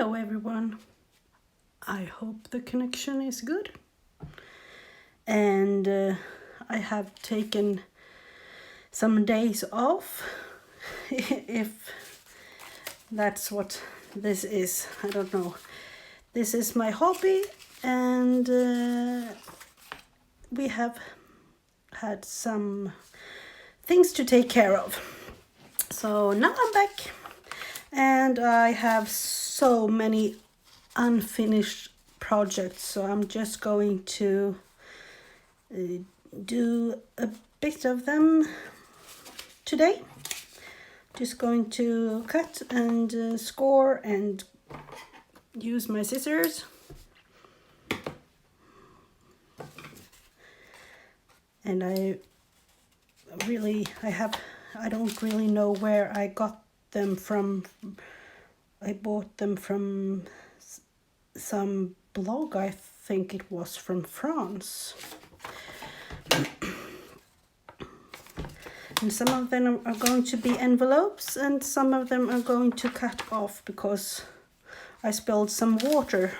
Hello everyone. I hope the connection is good. And I have taken some days off. If that's what this is, I don't know. This is my hobby, and we have had some things to take care of. So now I'm back, and I have so many unfinished projects, so I'm just going to do a bit of them today. Just going to cut and score and use my scissors. And I don't really know where I got them from. I bought them from some blog, I think it was from France. And some of them are going to be envelopes, and some of them are going to cut off because I spilled some water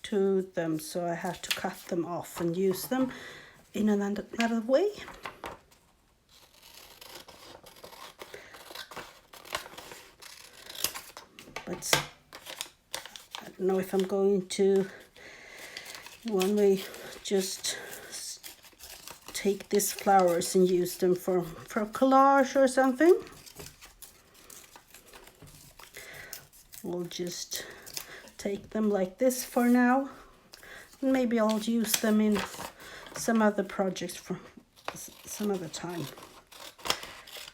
to them, so I have to cut them off and use them in another way. But I don't know if I'm going to one way just take these flowers and use them for collage or something. We'll just take them like this for now. Maybe I'll use them in some other projects for some other time.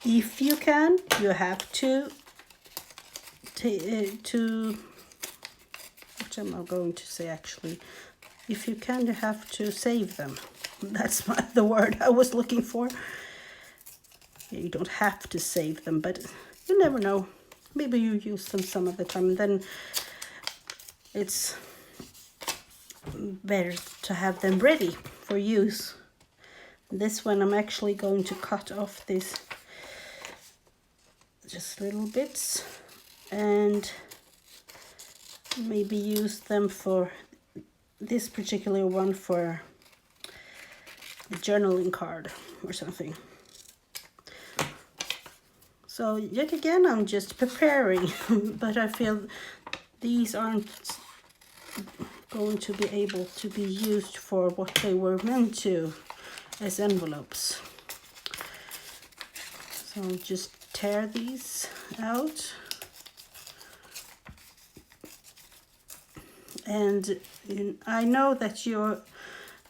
If you can, you have to what am I going to say actually? If you can, you have to save them. That's the word I was looking for. You don't have to save them, but you never know. Maybe you use them some of the time, and then it's better to have them ready for use. This one I'm actually going to cut off this just little bits and maybe use them for this particular one for a journaling card or something. So yet again, I'm just preparing, but I feel these aren't going to be able to be used for what they were meant to, as envelopes. So I'll just tear these out. And I know that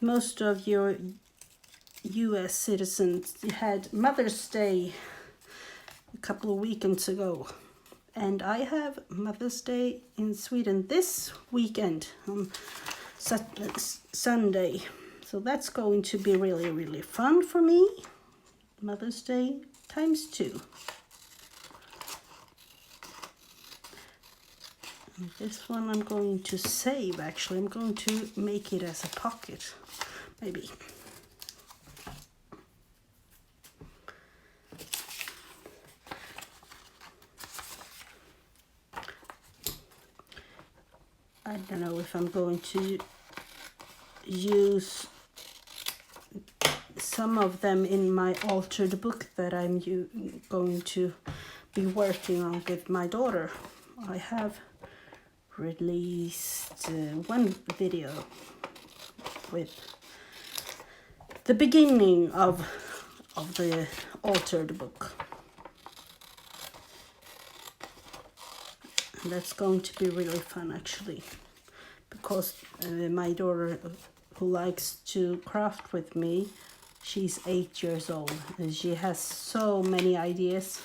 most of your US citizens had Mother's Day a couple of weekends ago, and I have Mother's Day in Sweden this weekend on Sunday, so that's going to be really, really fun for me. Mother's Day times 2. And this one I'm going to save. Actually, I'm going to make it as a pocket, maybe. I don't know if I'm going to use some of them in my altered book that I'm going to be working on with my daughter. I have released one video with the beginning of the altered book. And that's going to be really fun actually, because my daughter, who likes to craft with me, she's 8 years old and she has so many ideas.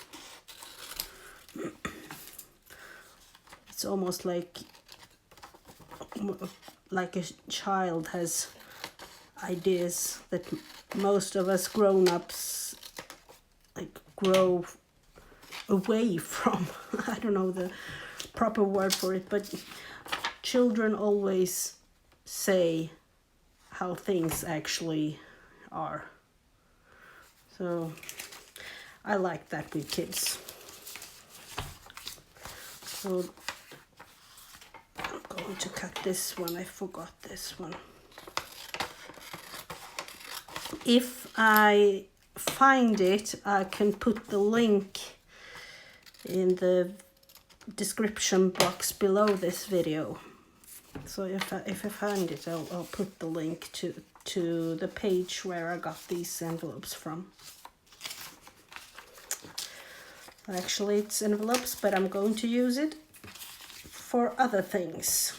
It's almost like a child has ideas that most of us grown-ups grow away from. I don't know the proper word for it, but children always say how things actually are. So I like that with kids. So going to cut this one. I forgot this one. If I find it, I can put the link in the description box below this video. So if I find it, I'll put the link to the page where I got these envelopes from. Actually, it's envelopes, but I'm going to use it for other things.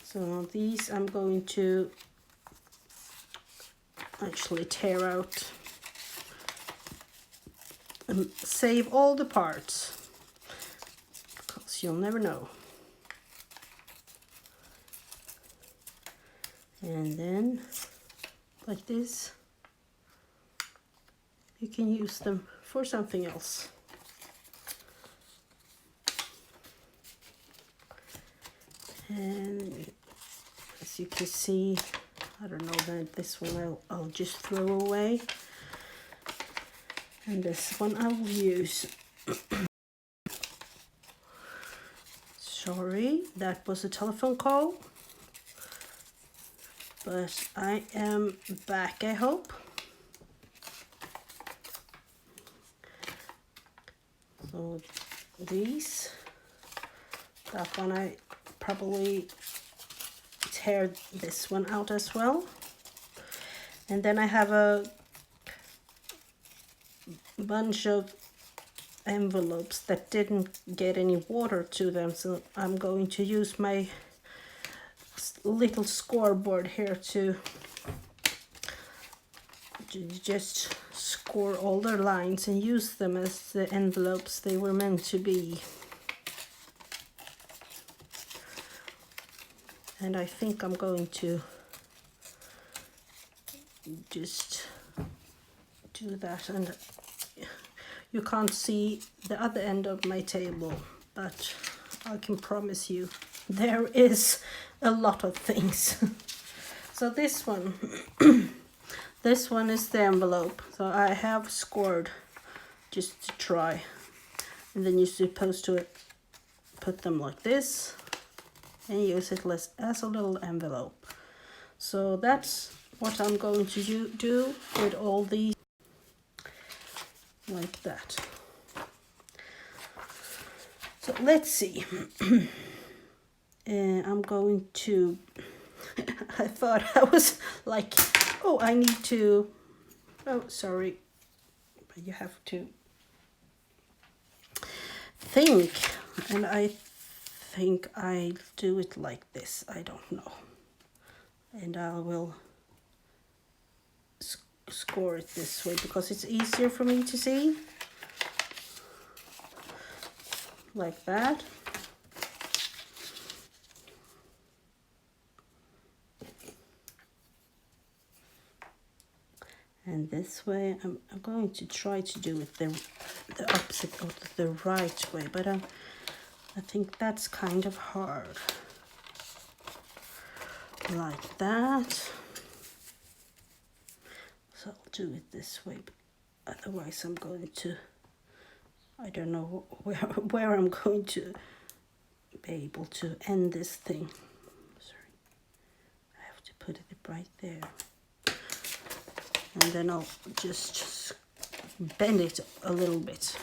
So these I'm going to actually tear out and save all the parts, because you'll never know. And then like this, you can use them for something else. And as you can see, I don't know, that this one I'll just throw away, and this one I will use. Sorry, that was a telephone call, but I am back, I hope. So these, that one I probably tear this one out as well. And then I have a bunch of envelopes that didn't get any water to them, so I'm going to use my little scoreboard here to just score all their lines and use them as the envelopes they were meant to be. And I think I'm going to just do that, and you can't see the other end of my table, but I can promise you there is a lot of things. So this one this one is the envelope, so I have scored just to try, and then you're supposed to put them like this and use it as a little envelope. So that's what I'm going to do with all these, like that. So let's see. I'm going to I thought I was like, oh, I need to, oh, sorry, but you have to think, and I think I'll do it like this, I don't know, and I will score it this way because it's easier for me to see, like that. And this way, I'm going to try to do it the opposite of the right way, but I think that's kind of hard. Like that. So I'll do it this way, but otherwise I'm going to, I don't know where I'm going to be able to end this thing. Sorry, I have to put it right there. And then I'll just bend it a little bit.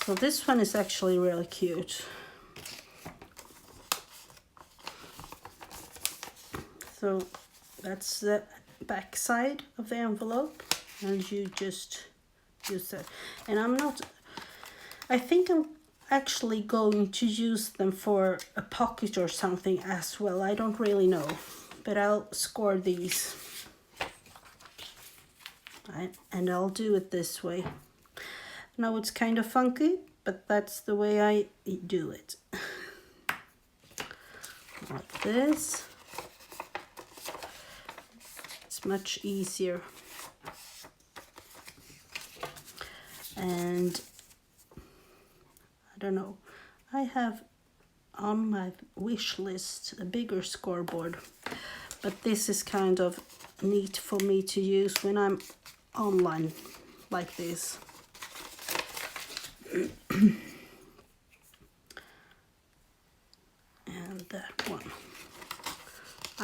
So this one is actually really cute. So that's the back side of the envelope, and you just use that. And I think I'm actually going to use them for a pocket or something as well. I don't really know, but I'll score these. And I'll do it this way. Now it's kind of funky, but that's the way I do it. Like this. It's much easier. And I don't know, I have on my wish list a bigger scoreboard, but this is kind of neat for me to use when I'm online like this.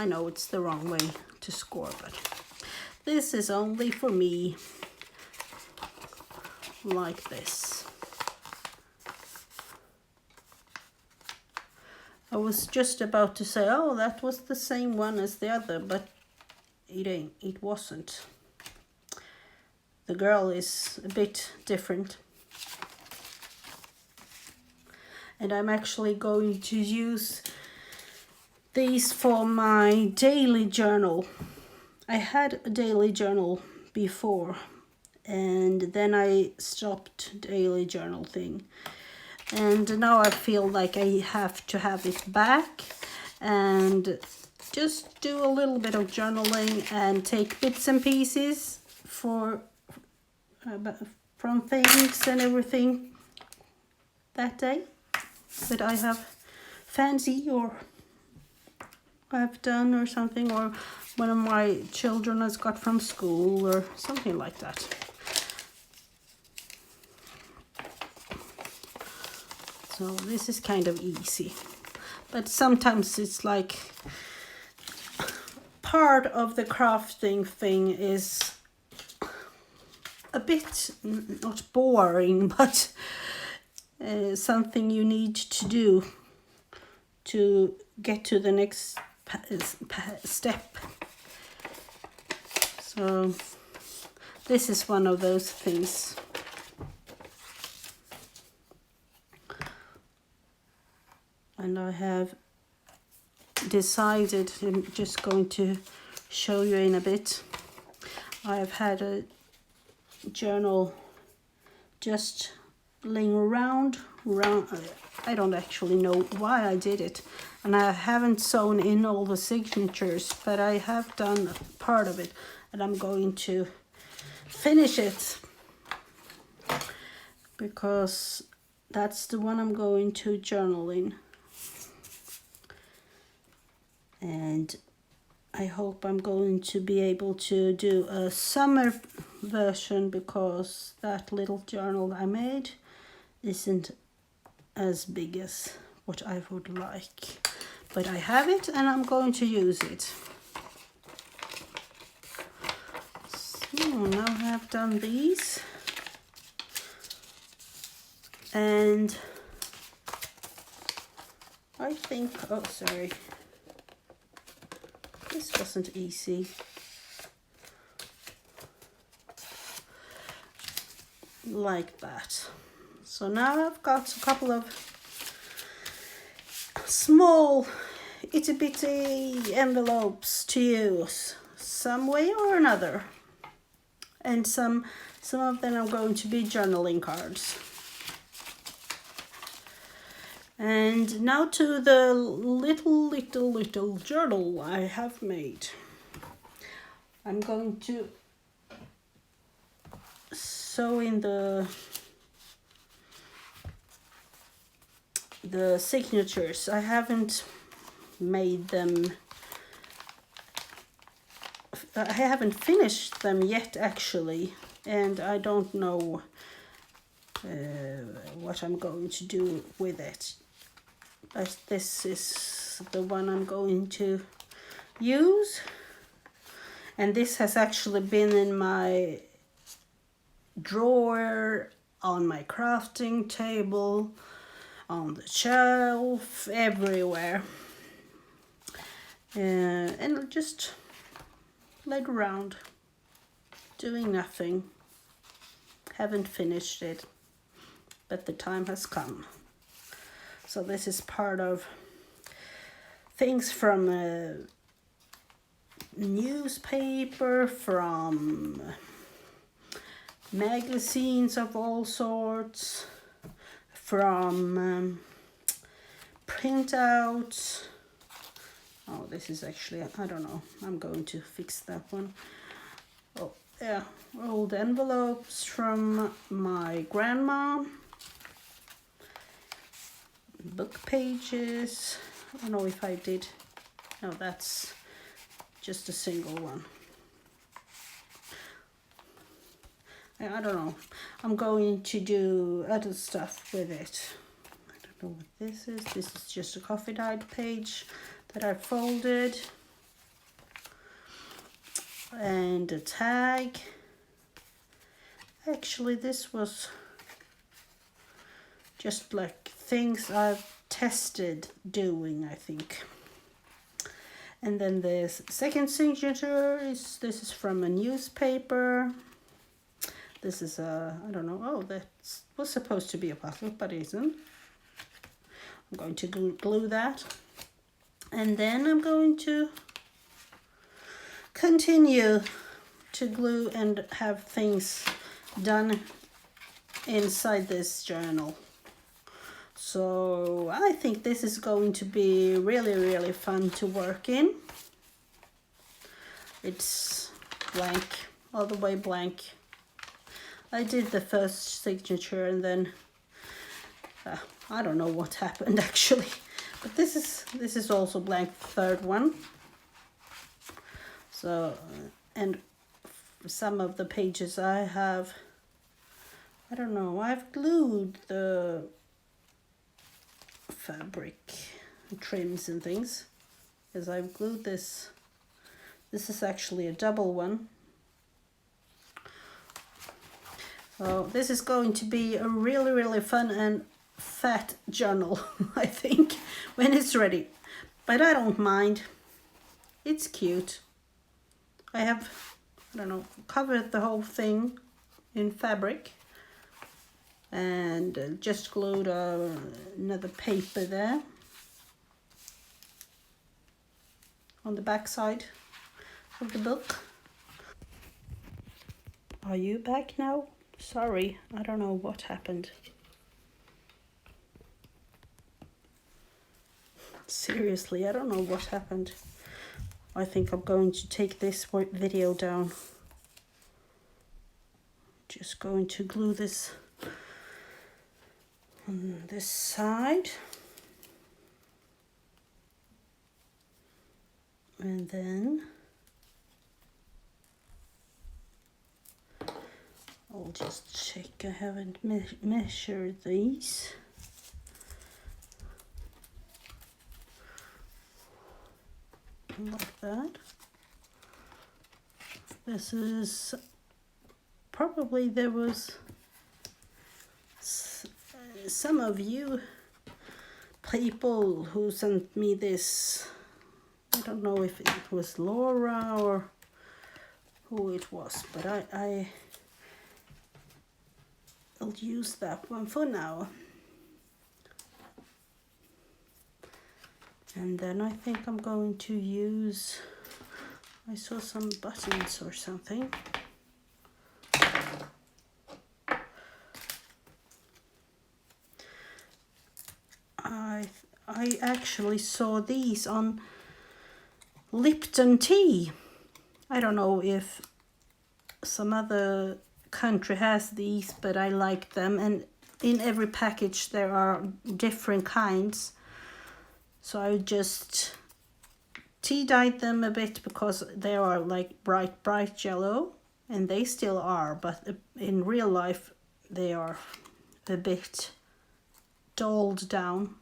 I know it's the wrong way to score, but this is only for me, like this. I was just about to say, oh, that was the same one as the other, but it wasn't. The girl is a bit different. And I'm actually going to use these for my daily journal. I had a daily journal before, and then I stopped daily journal thing. And now I feel like I have to have it back and just do a little bit of journaling and take bits and pieces from things and everything that day that I have fancy or I've done or something, or one of my children has got from school or something like that. So this is kind of easy, but sometimes it's like part of the crafting thing is a bit not boring, but something you need to do to get to the next step. So this is one of those things. And I have decided, I'm just going to show you in a bit. I've had a journal just laying around. I don't actually know why I did it. And I haven't sewn in all the signatures, but I have done part of it. And I'm going to finish it, because that's the one I'm going to journal in. And I hope I'm going to be able to do a summer version, because that little journal I made isn't as big as what I would like. But I have it and I'm going to use it. So now I have done these. And I think, oh sorry. This wasn't easy. Like that. So now I've got a couple of small itty bitty envelopes to use some way or another. And some of them are going to be journaling cards. And now to the little journal I have made. I'm going to sew in the signatures. I haven't made them, I haven't finished them yet actually, and I don't know what I'm going to do with it. But this is the one I'm going to use. And this has actually been in my drawer, on my crafting table, on the shelf, everywhere. And just laid around, doing nothing. Haven't finished it, but the time has come. So this is part of things from a newspaper, from magazines of all sorts, from printouts. Oh, this is actually, I don't know, I'm going to fix that one. Oh, yeah, old envelopes from my grandma. Book pages. I don't know if I did. No, that's just a single one. I don't know. I'm going to do other stuff with it. I don't know what this is. This is just a coffee dyed page that I folded. and a tag. Actually, this was just like things I've tested doing, I think. And then the second signature is, this is from a newspaper. This is a, I don't know, oh, that was supposed to be a puzzle, but it isn't. I'm going to glue that. And then I'm going to continue to glue and have things done inside this journal. So I think this is going to be really, really fun to work in. It's blank, all the way blank. I did the first signature and then I don't know what happened actually, but this is also blank, third one. So and some of the pages I have, I don't know, I've glued the fabric trims and things, because I've glued this. This is actually a double one. So this is going to be a really, really fun and fat journal, I think, when it's ready. But I don't mind. It's cute. I have, I don't know, covered the whole thing in fabric and just glued another paper there on the back side of the book. Are you back now? Sorry, I don't know what happened. Seriously, I don't know what happened. I think I'm going to take this video down. Just going to glue this on this side. And then I'll just check I haven't measured these. Like that. This is probably, there was some of you people who sent me this. I don't know if it was Laura or who it was, but I'll use that one for now. And then I think I'm going to use, I saw some buttons or something. I actually saw these on Lipton tea. I don't know if some other country has these, but I like them, and in every package there are different kinds. So I just tea dyed them a bit because they are like bright yellow, and they still are, but in real life they are a bit dulled down.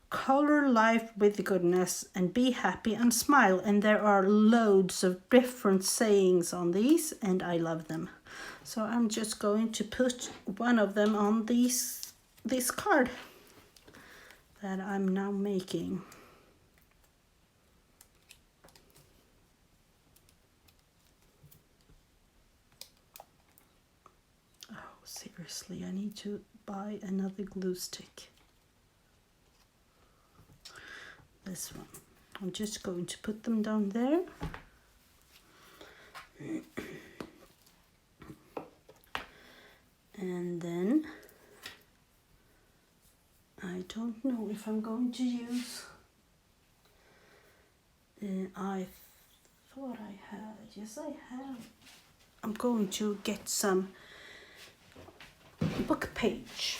Color life with goodness and be happy and smile, and there are loads of different sayings on these, and I love them. So I'm just going to put one of them on this card that I'm now making. Oh, seriously, I need to buy another glue stick. This one. I'm just going to put them down there. And then I don't know if I'm going to use, I thought I had, yes I have. I'm going to get some book page.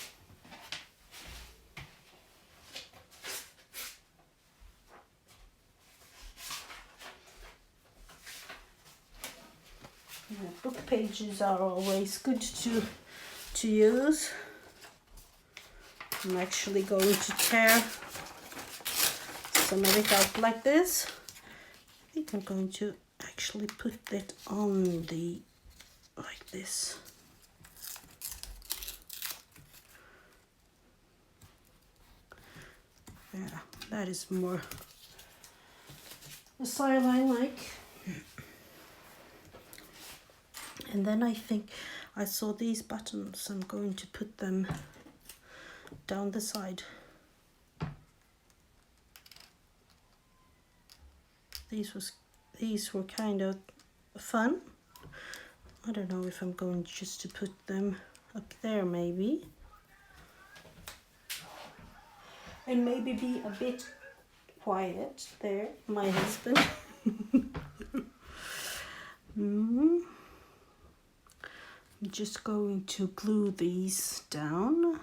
Book pages are always good to use. I'm actually going to tear some of it out like this. I think I'm going to actually put that on the, like this. Yeah, that is more the style I like. And then I think I saw these buttons. I'm going to put them down the side. These were kind of fun. I don't know if I'm going just to put them up there maybe. And maybe be a bit quiet there, my husband. I'm just going to glue these down.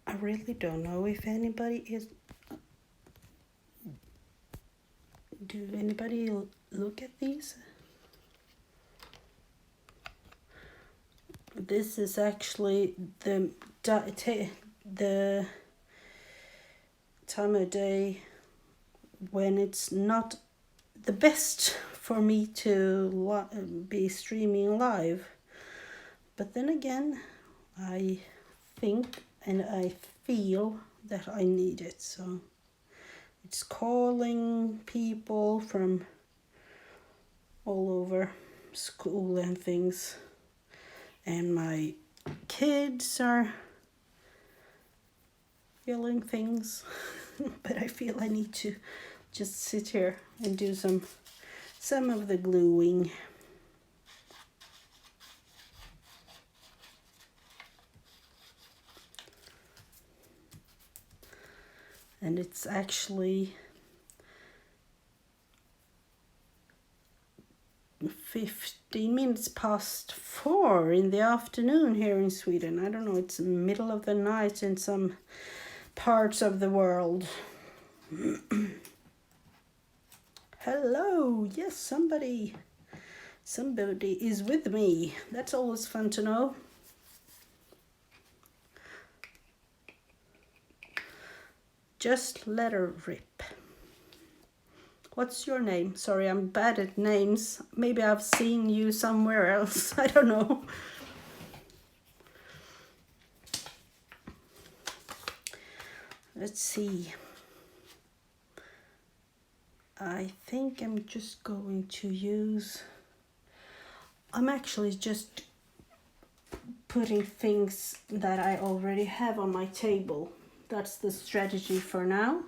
I really don't know if anybody is. Do anybody look at these? This is actually the time of day when it's not the best for me to be streaming live. But then again, I think and I feel that I need it. So it's calling people from all over school and things. And my kids are feeling things. But I feel I need to just sit here and do some of the gluing. And it's actually 15 minutes past 4 in the afternoon here in Sweden. I don't know, it's the middle of the night in some parts of the world. Hello, yes, somebody is with me. That's always fun to know. Just let her rip. What's your name? Sorry, I'm bad at names. Maybe I've seen you somewhere else. I don't know. Let's see. I think I'm just going to use... I'm actually just putting things that I already have on my table. That's the strategy for now.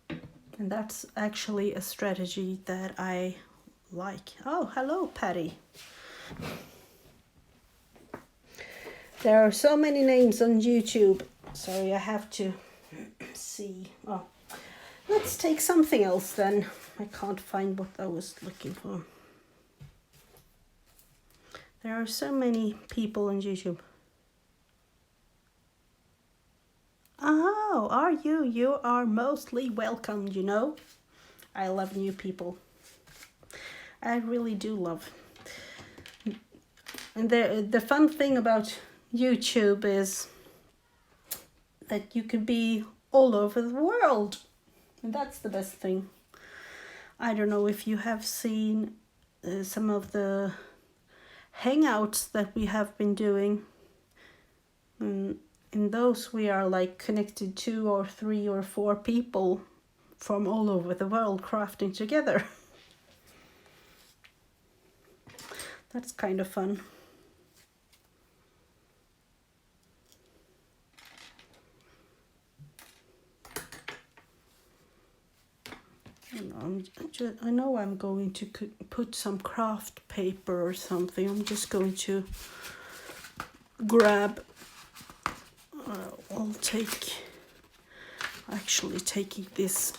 And that's actually a strategy that I like. Oh, hello, Patty. There are so many names on YouTube. Sorry, I have to see. Oh, let's take something else then. I can't find what I was looking for. There are so many people on YouTube. Oh, are you? You are mostly welcome, you know. I love new people. I really do love. And the fun thing about YouTube is that you can be all over the world. And that's the best thing. I don't know if you have seen some of the hangouts that we have been doing. In those we are like connected 2 or 3 or 4 people from all over the world crafting together. That's kind of fun. I know I'm going to put some craft paper or something. I'm just going to grab... I'll actually taking this.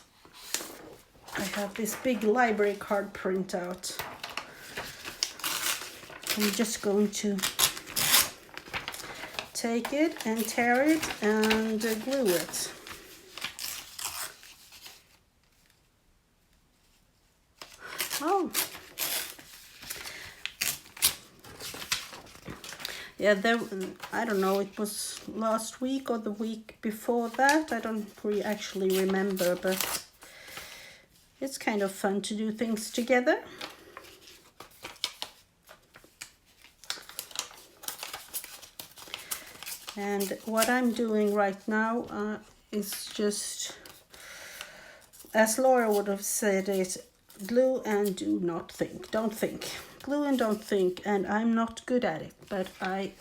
I have this big library card printout. I'm just going to take it and tear it and glue it. Oh, Yeah, I don't know, it was last week or the week before that. I don't actually remember, but it's kind of fun to do things together. And what I'm doing right now is just, as Laura would have said it, glue and do not think. Don't think. Glue and don't think. And I'm not good at it, but I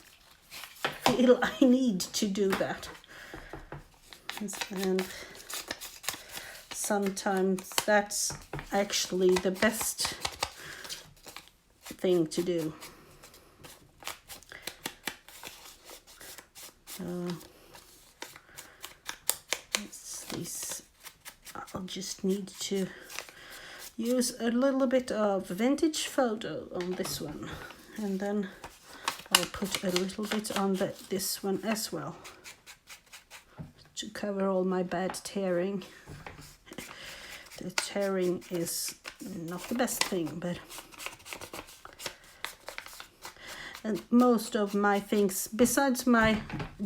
feel I need to do that. And sometimes that's actually the best thing to do. I'll just need to use a little bit of vintage photo on this one, and then I'll put a little bit on this one as well to cover all my bad tearing. The tearing is not the best thing, but and most of my things, besides my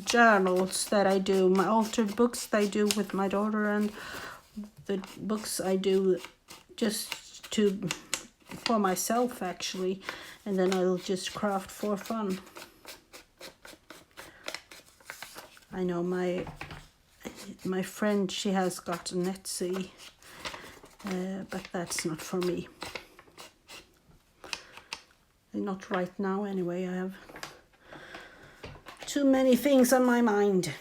journals that I do, my altered books that I do with my daughter, and the books I do just for myself actually, and then I'll just craft for fun. I know my friend, she has got an Etsy, but that's not for me. Not right now anyway. I have too many things on my mind.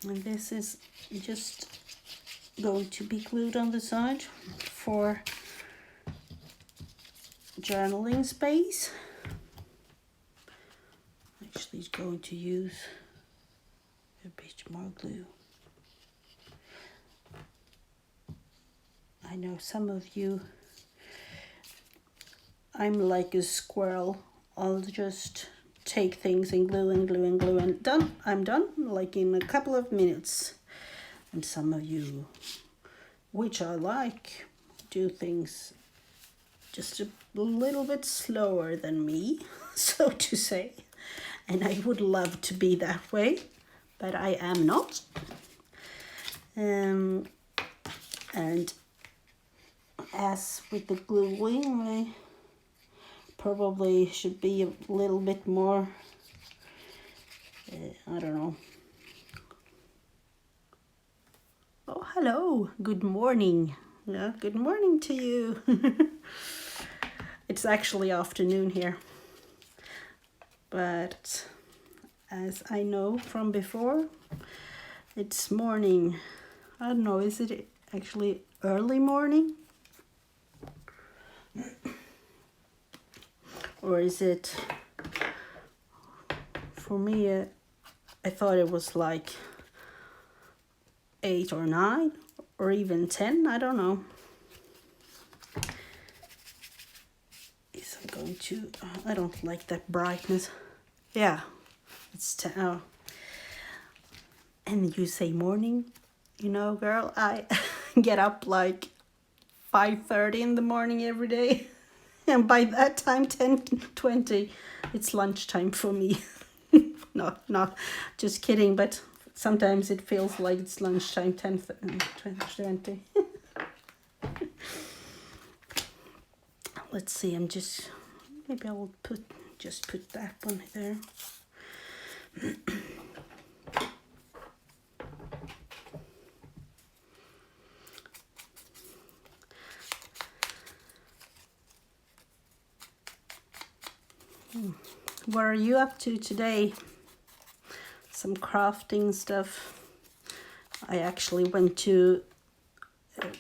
And this is just going to be glued on the side for journaling space. Actually, it's going to use a bit more glue. I know some of you, I'm like a squirrel. I'll just take things and glue and glue and glue and done. I'm done, like in a couple of minutes. And some of you, which I like, do things just a little bit slower than me, so to say. And I would love to be that way, but I am not. And as with the gluing, I probably should be a little bit more, I don't know. Oh, hello, good morning. Yeah, good morning to you. It's actually afternoon here, but as I know from before, it's morning. I don't know, is it actually early morning? Or is it, for me, I thought it was like 8 or 9 or even 10, I don't know. Is I'm going to, I don't like that brightness. Yeah, it's 10. Oh. And you say morning, you know, girl, I get up like 5:30 in the morning every day. And by that time, 10:20, it's lunchtime for me. Not just kidding, but sometimes it feels like it's lunchtime, 10:20. Let's see, maybe I will just put that one there. What are you up to today? Some crafting stuff. I actually went to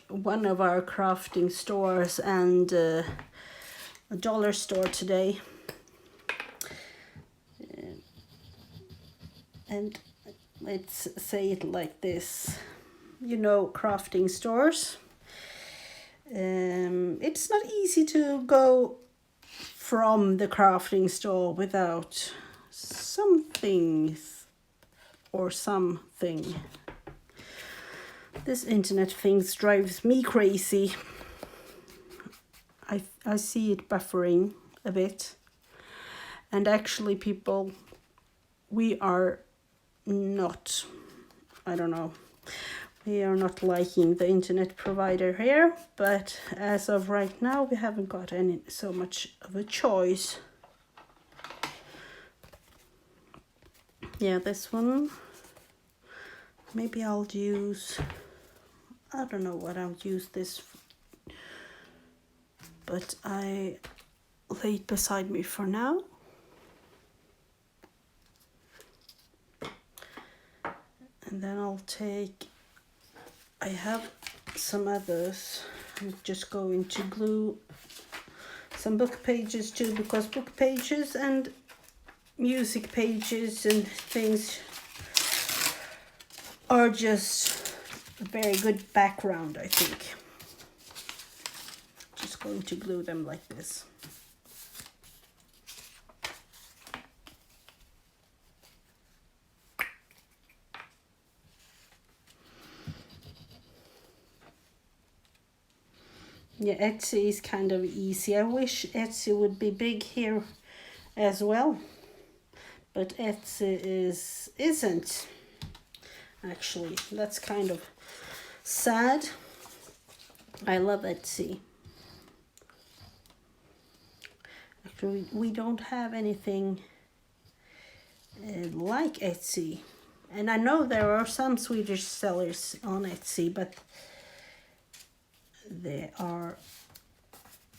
one of our crafting stores and a dollar store today. And let's say it like this. You know, crafting stores. It's not easy to go from the crafting store without something or something. This internet thing drives me crazy. I see it buffering a bit. And actually, people, we are not, I don't know, we are not liking the internet provider here, but as of right now, we haven't got any so much of a choice. Yeah, this one, maybe I'll use, I don't know what I'll use this for, but I lay it beside me for now. And then I'll take, I have some others. I'm just going to glue some book pages too, because book pages and music pages and things are just a very good background, I think. Just going to glue them like this. Yeah, Etsy is kind of easy. I wish Etsy would be big here as well, but Etsy isn't actually. That's kind of sad. I love Etsy. Actually, we don't have anything like Etsy, and I know there are some Swedish sellers on Etsy, but there are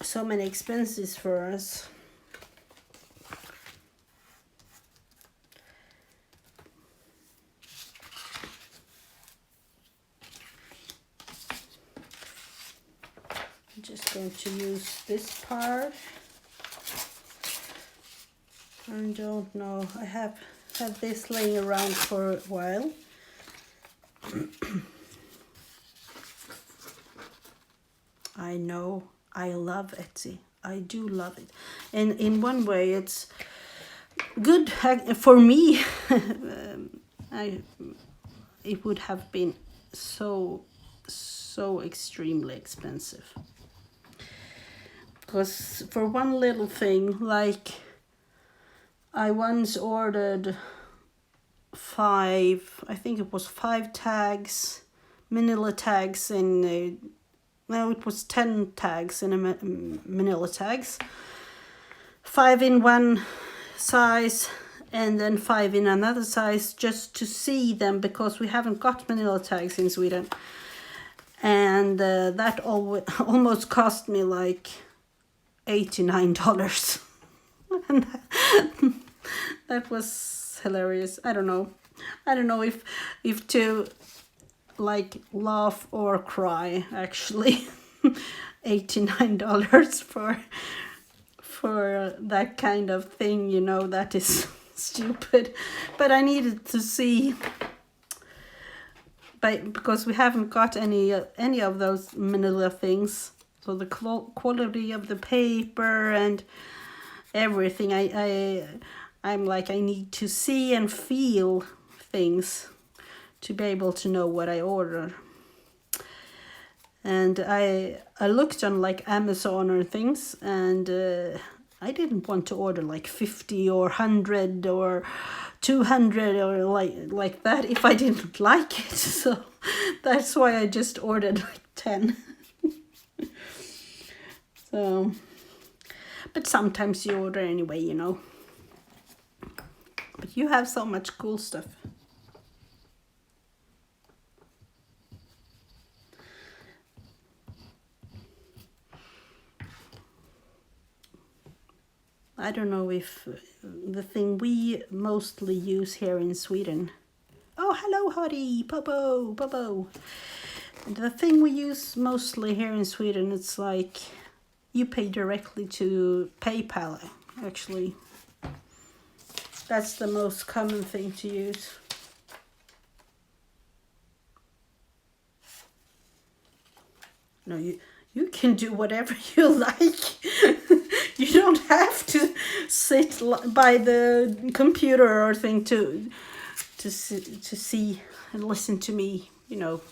so many expenses for us. I'm just going to use this part. I don't know, I have this laying around for a while. I know, I love Etsy. I do love it. And in one way it's good for me. It would have been so extremely expensive. Because for one little thing, like I once ordered 5, I think it was 5 tags, manila tags in no, it was 10 tags in a manila tags. 5 in one size and then 5 in another size, just to see them, because we haven't got manila tags in Sweden. And that almost cost me like $89. And that was hilarious. I don't know if to like laugh or cry, actually. $89 for that kind of thing, you know, that is stupid. But I needed to see, because we haven't got any of those manila things, so the quality of the paper and everything, I'm like, I need to see and feel things to be able to know what I order. And I looked on like Amazon or things, and I didn't want to order like 50 or 100 or 200 or like that if I didn't like it. So that's why I just ordered like 10. So, but sometimes you order anyway, you know. But you have so much cool stuff. I don't know if the thing we mostly use here in Sweden. Oh, hello, Harry, Popo. The thing we use mostly here in Sweden, it's like you pay directly to PayPal, actually. That's the most common thing to use. No, you can do whatever you like. You don't have to sit by the computer or thing to see and listen to me, you know.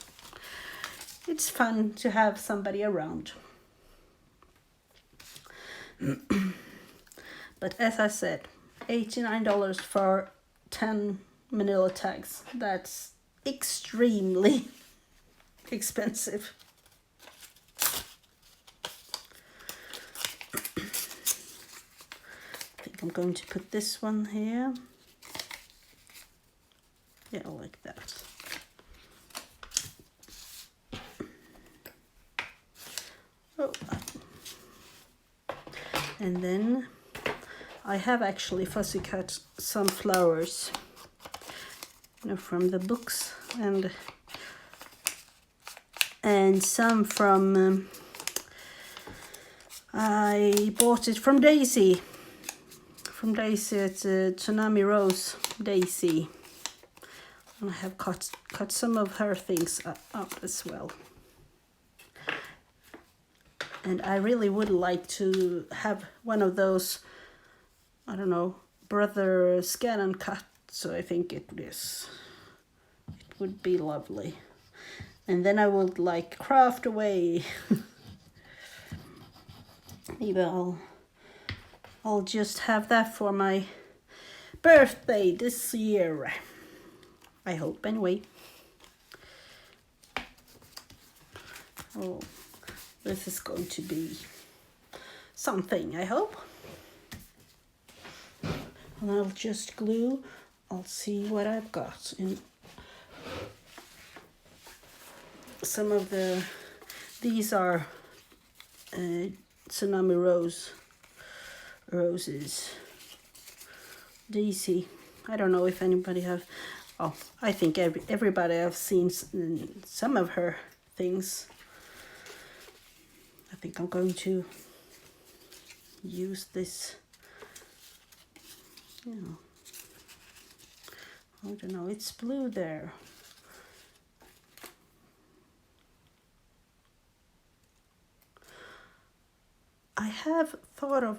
It's fun to have somebody around. But as I said, $89 for 10 manila tags. That's extremely expensive. I think I'm going to put this one here. Yeah, like that. Oh. And then I have actually fussy cut some flowers, you know, from the books, and some from I bought it from Daisy. From Daisy, it's a Tsunami Rose Daisy. And I have cut some of her things up as well. And I really would like to have one of those, I don't know, brother scan and cut. So I think it would be lovely. And then I would like craft away. Maybe I'll just have that for my birthday this year. I hope anyway. Oh, this is going to be something, I hope. And I'll just glue. I'll see what I've got in some of these are Tsunami roses. Daisy. I don't know if anybody have. Oh, I think everybody have seen some of her things. I think I'm going to use this. You know, I don't know. It's blue there. I have thought of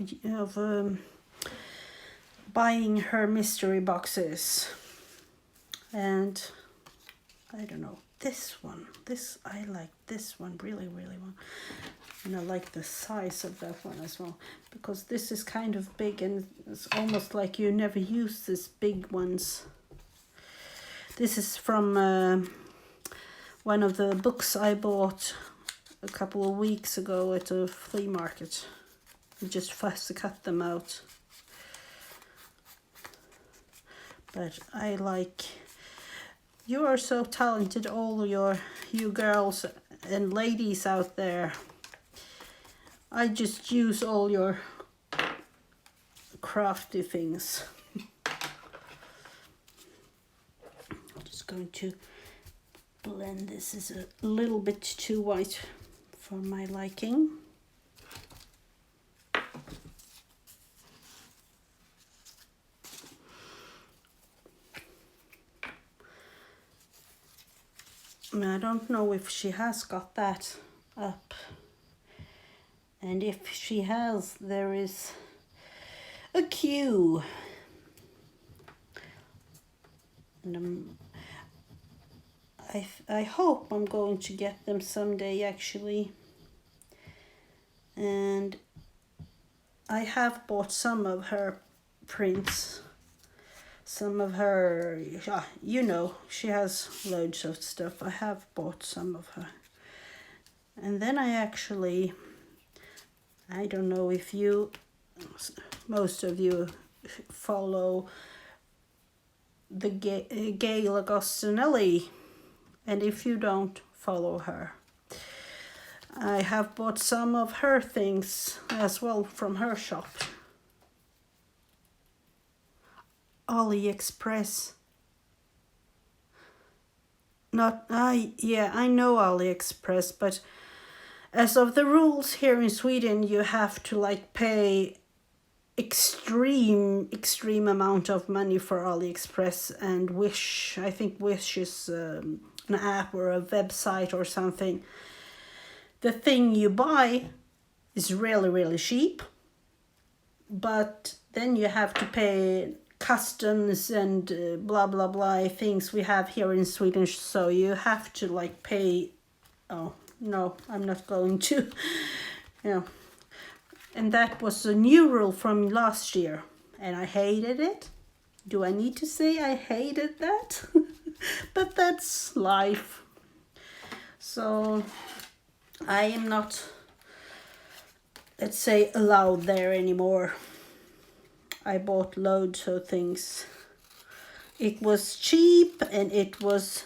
buying her mystery boxes, and I don't know, this one, I like this one really well, and I like the size of that one as well, because this is kind of big and it's almost like you never use these big ones. This is from one of the books I bought a couple of weeks ago at a flea market. I just fussy cut them out. But I like, you are so talented, all you girls and ladies out there. I just use all your crafty things. I'm just going to blend this. Is a little bit too white for my liking. I don't know if she has got that up, and if she has, there is a queue. And I hope I'm going to get them someday actually. And I have bought some of her prints. Some of her, you know, she has loads of stuff. I have bought some of her. And then I actually, I don't know if most of you follow the Gail Agostinelli, and if you don't, follow her. I have bought some of her things as well from her shop. AliExpress. Yeah, I know AliExpress, but as of the rules here in Sweden, you have to like pay extreme amount of money for AliExpress, and Wish, I think Wish is an app or a website or something. The thing you buy is really cheap, but then you have to pay customs and blah things we have here in Sweden, so you have to like pay. Oh no, I'm not going to. Yeah, And that was a new rule from last year. And I hated it. Do I need to say I hated that? But that's life. So I am not, let's say, allowed there anymore. I bought loads of things. It was cheap and it was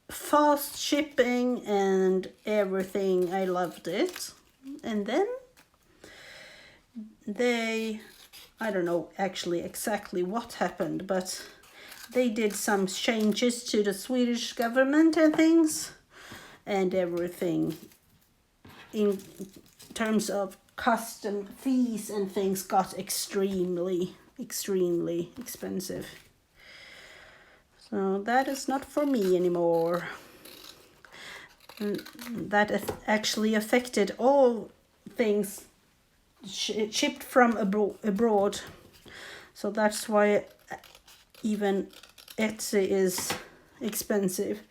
fast shipping and everything. I loved it. And then I don't know actually exactly what happened, but they did some changes to the Swedish government and things, and everything in terms of custom fees and things got extremely expensive. So that is not for me anymore. And that actually affected all things shipped from abroad. So that's why even Etsy is expensive.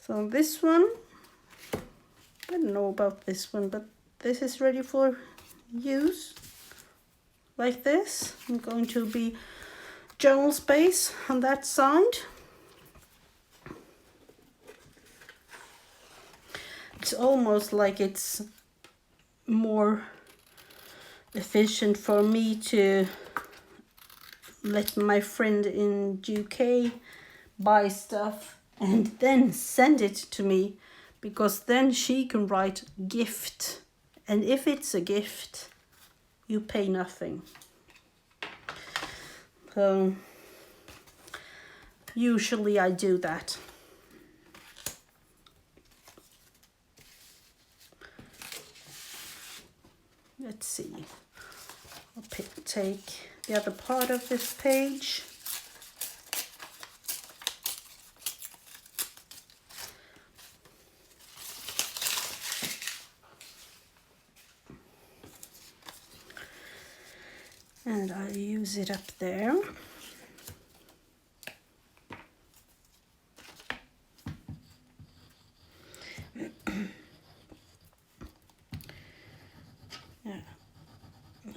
So this one, I don't know about this one, but this is ready for use. Like this. I'm going to be journal space on that side. It's almost like it's more efficient for me to let my friend in UK buy stuff and then send it to me, because then she can write gift, and if it's a gift you pay nothing. So usually I do that. Let's see, I'll take the other part of this page. And I'll use it up there.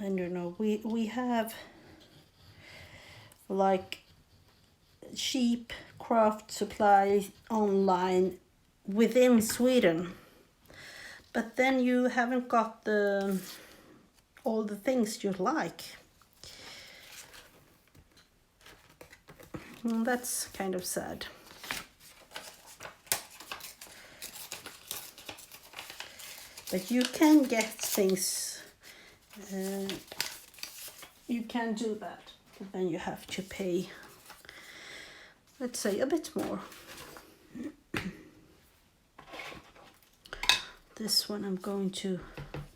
I don't know, we have like cheap craft supplies online within Sweden, but then you haven't got all the things you like. Well, that's kind of sad. But you can get things. You can do that, but then you have to pay, let's say, a bit more. This one I'm going to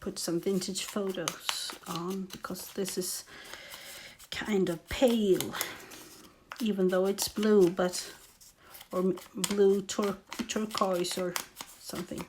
put some vintage photos on, because this is kind of pale, even though it's blue, but or blue turquoise or something.